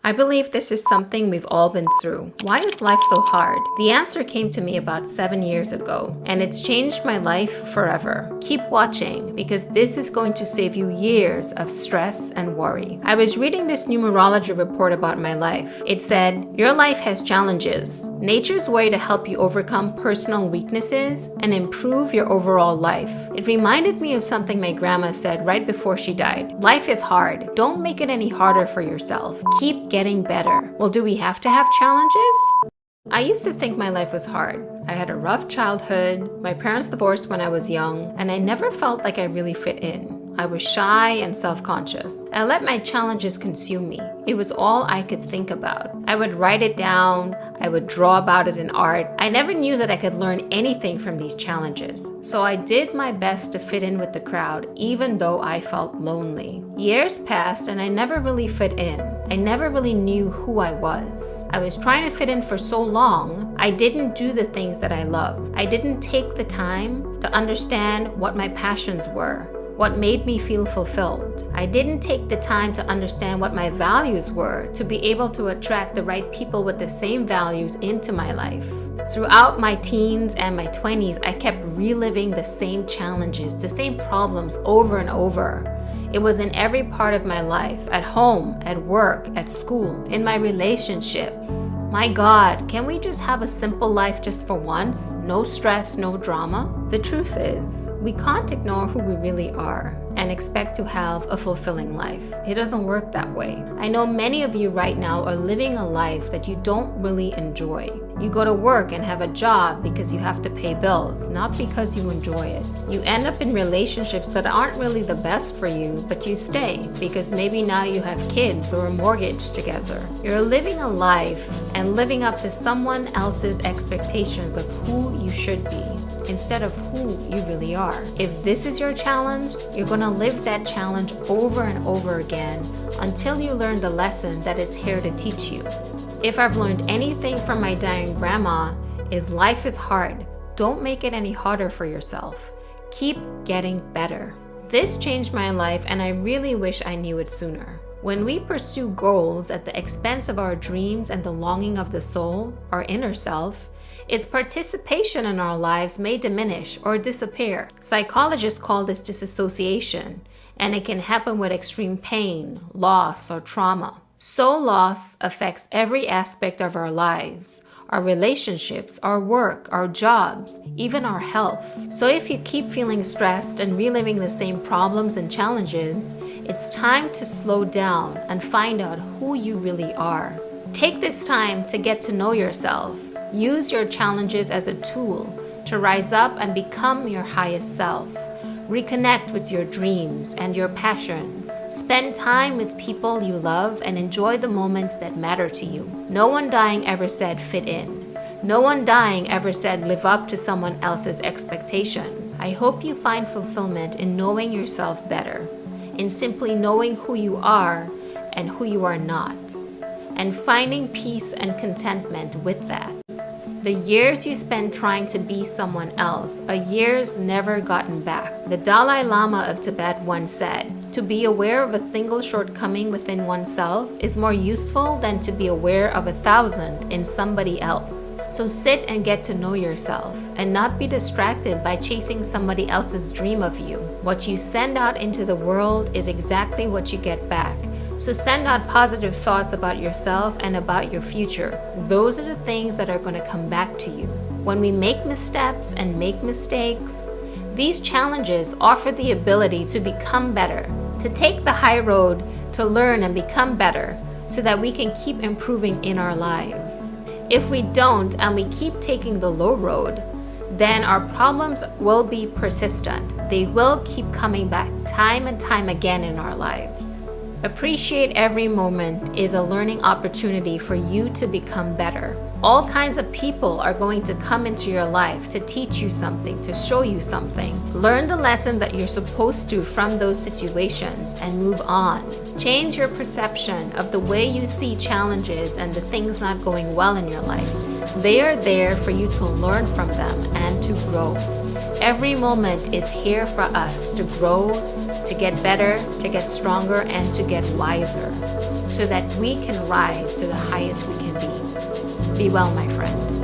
I believe this is something we've all been through. Why is life so hard? The answer came to me about 7 years ago, and it's changed my life forever. Keep watching, because this is going to save you years of stress and worry. I was reading this numerology report about my life. It said, your life has challenges. Nature's way to help you overcome personal weaknesses and improve your overall life. It reminded me of something my grandma said right before she died. Life is hard. Don't make it any harder for yourself. Keep getting better. Well, do we have to have challenges? I used to think my life was hard. I had a rough childhood, my parents divorced when I was young, and I never felt like I really fit in. I was shy and self-conscious. I let my challenges consume me. It was all I could think about. I would write it down. I would draw about it in art. I never knew that I could learn anything from these challenges. So I did my best to fit in with the crowd, even though I felt lonely. Years passed and I never really fit in. I never really knew who I was. I was trying to fit in for so long, I didn't do the things that I love. I didn't take the time to understand what my passions were, what made me feel fulfilled. I didn't take the time to understand what my values were to be able to attract the right people with the same values into my life. Throughout my teens and my 20s, I kept reliving the same challenges, the same problems over and over. It was in every part of my life, at home, at work, at school, in my relationships. My God, can we just have a simple life just for once? No stress, no drama? The truth is, we can't ignore who we really are and expect to have a fulfilling life. It doesn't work that way. I know many of you right now are living a life that you don't really enjoy. You go to work and have a job because you have to pay bills, not because you enjoy it. You end up in relationships that aren't really the best for you, but you stay because maybe now you have kids or a mortgage together. You're living a life and living up to someone else's expectations of who you should be, instead of who you really are. If this is your challenge, you're going to live that challenge over and over again until you learn the lesson that it's here to teach you. If I've learned anything from my dying grandma, is life is hard. Don't make it any harder for yourself. Keep getting better. This changed my life, and I really wish I knew it sooner. When we pursue goals at the expense of our dreams and the longing of the soul, our inner self, its participation in our lives may diminish or disappear. Psychologists call this disassociation, and it can happen with extreme pain, loss, or trauma. Soul loss affects every aspect of our lives, our relationships, our work, our jobs, even our health. So if you keep feeling stressed and reliving the same problems and challenges, it's time to slow down and find out who you really are. Take this time to get to know yourself. Use your challenges as a tool to rise up and become your highest self. Reconnect with your dreams and your passions. Spend time with people you love and enjoy the moments that matter to you. No one dying ever said fit in. No one dying ever said live up to someone else's expectations. I hope you find fulfillment in knowing yourself better, in simply knowing who you are and who you are not, and finding peace and contentment with that. The years you spend trying to be someone else are years never gotten back. The Dalai Lama of Tibet once said, to be aware of a single shortcoming within oneself is more useful than to be aware of 1,000 in somebody else. So sit and get to know yourself and not be distracted by chasing somebody else's dream of you. What you send out into the world is exactly what you get back. So send out positive thoughts about yourself and about your future. Those are the things that are going to come back to you. When we make missteps and make mistakes, these challenges offer the ability to become better, to take the high road, to learn and become better, so that we can keep improving in our lives. If we don't and we keep taking the low road, then our problems will be persistent. They will keep coming back time and time again in our lives. Appreciate every moment is a learning opportunity for you to become better. All kinds of people are going to come into your life to teach you something, to show you something. Learn the lesson that you're supposed to from those situations and move on. Change your perception of the way you see challenges and the things not going well in your life. They are there for you to learn from them and to grow. Every moment is here for us to grow, to get better, to get stronger, and to get wiser. so that we can rise to the highest we can be. Be well, my friend.